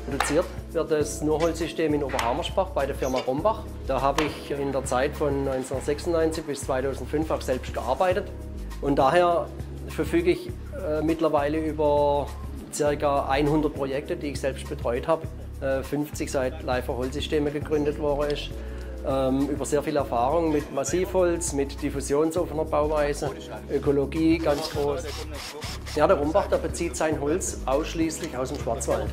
Produziert wird das Nurholzsystem in Oberhammersbach bei der Firma Rombach. Da habe ich in der Zeit von 1996 bis 2005 auch selbst gearbeitet. Und daher verfüge ich mittlerweile über ca. 100 Projekte, die ich selbst betreut habe. 50 seit Leifer Holzsysteme gegründet worden ist. Über sehr viel Erfahrung mit Massivholz, mit diffusionsoffener Bauweise, Ökologie ganz groß. Ja, der Rombach, der bezieht sein Holz ausschließlich aus dem Schwarzwald.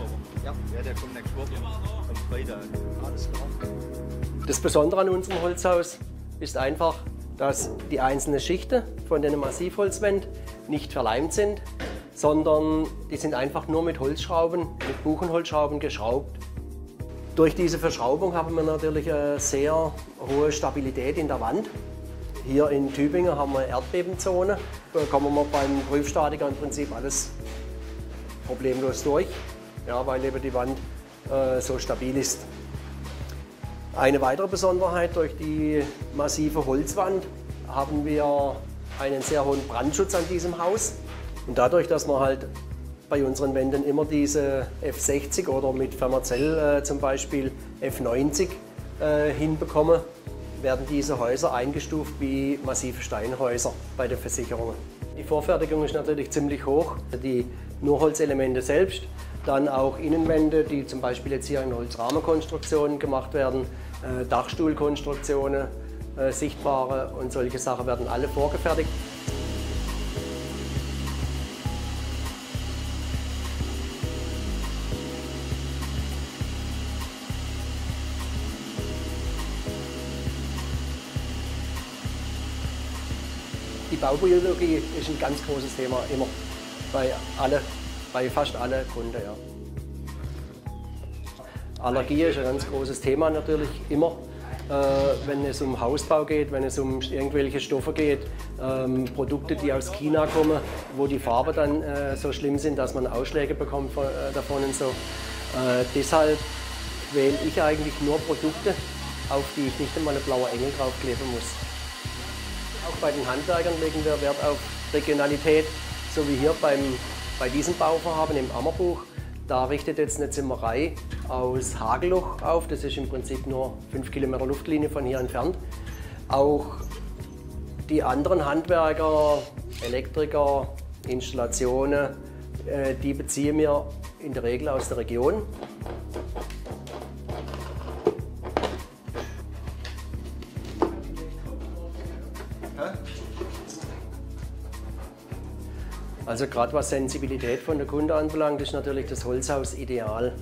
Das Besondere an unserem Holzhaus ist einfach, dass die einzelnen Schichten von den Massivholzwänden nicht verleimt sind, sondern die sind einfach nur mit Holzschrauben, mit Buchenholzschrauben geschraubt. Durch diese Verschraubung haben wir natürlich eine sehr hohe Stabilität in der Wand. Hier in Tübingen haben wir eine Erdbebenzone. Da kommen wir beim Prüfstatiker im Prinzip alles problemlos durch, ja, weil eben die Wand so stabil ist. Eine weitere Besonderheit: durch die massive Holzwand haben wir einen sehr hohen Brandschutz an diesem Haus. Und dadurch, dass wir halt bei unseren Wänden immer diese F60 oder mit Fermacell zum Beispiel F90 hinbekommen, werden diese Häuser eingestuft wie massive Steinhäuser bei den Versicherungen. Die Vorfertigung ist natürlich ziemlich hoch. Die Nurholzelemente selbst, dann auch Innenwände, die zum Beispiel jetzt hier in Holzrahmenkonstruktionen gemacht werden, Dachstuhlkonstruktionen, sichtbare und solche Sachen werden alle vorgefertigt. Die Baubiologie ist ein ganz großes Thema, immer bei fast allen Kunden. Ja. Allergie ist ein ganz großes Thema natürlich immer, wenn es um Hausbau geht, wenn es um irgendwelche Stoffe geht, Produkte, die aus China kommen, wo die Farben dann so schlimm sind, dass man Ausschläge bekommt davon und so. Deshalb wähle ich eigentlich nur Produkte, auf die ich nicht einmal eine blaue Engel draufkleben muss. Auch bei den Handwerkern legen wir Wert auf Regionalität, so wie hier bei diesem Bauvorhaben im Ammerbuch. Da richtet jetzt eine Zimmerei aus Hageloch auf. Das ist im Prinzip nur 5 Kilometer Luftlinie von hier entfernt. Auch die anderen Handwerker, Elektriker, Installationen, die beziehen wir in der Regel aus der Region. Also gerade was Sensibilität von der Kunde anbelangt, ist natürlich das Holzhaus ideal.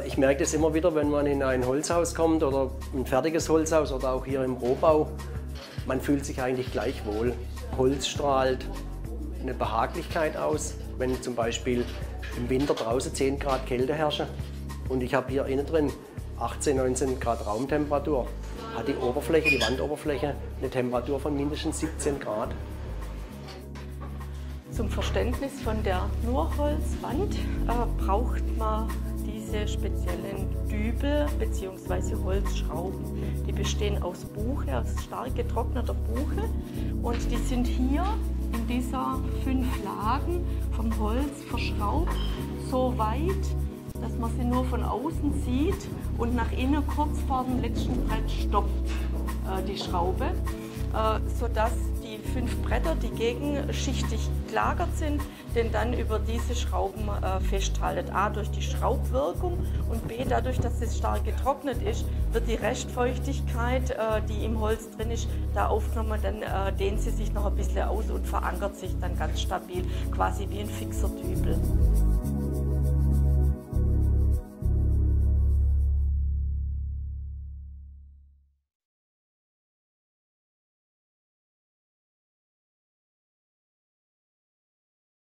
Ich merke das immer wieder, wenn man in ein Holzhaus kommt oder ein fertiges Holzhaus oder auch hier im Rohbau. Man fühlt sich eigentlich gleich wohl. Holz strahlt eine Behaglichkeit aus, wenn zum Beispiel im Winter draußen 10 Grad Kälte herrschen und ich habe hier innen drin 18, 19 Grad Raumtemperatur, hat die Oberfläche, die Wandoberfläche eine Temperatur von mindestens 17 Grad. Zum Verständnis von der Nurholzwand braucht man diese speziellen Dübel bzw. Holzschrauben. Die bestehen aus Buche, aus stark getrockneter Buche, und die sind hier in dieser 5 Lagen vom Holz verschraubt, so weit, dass man sie nur von außen sieht und nach innen kurz vor dem letzten Brett stoppt die Schraube, sodass die 5 Bretter, die gegenschichtig gelagert sind, den dann über diese Schrauben festhalten. A, durch die Schraubwirkung, und B, dadurch, dass es stark getrocknet ist, wird die Restfeuchtigkeit, die im Holz drin ist, da aufgenommen. Dann dehnt sie sich noch ein bisschen aus und verankert sich dann ganz stabil, quasi wie ein fixer Dübel.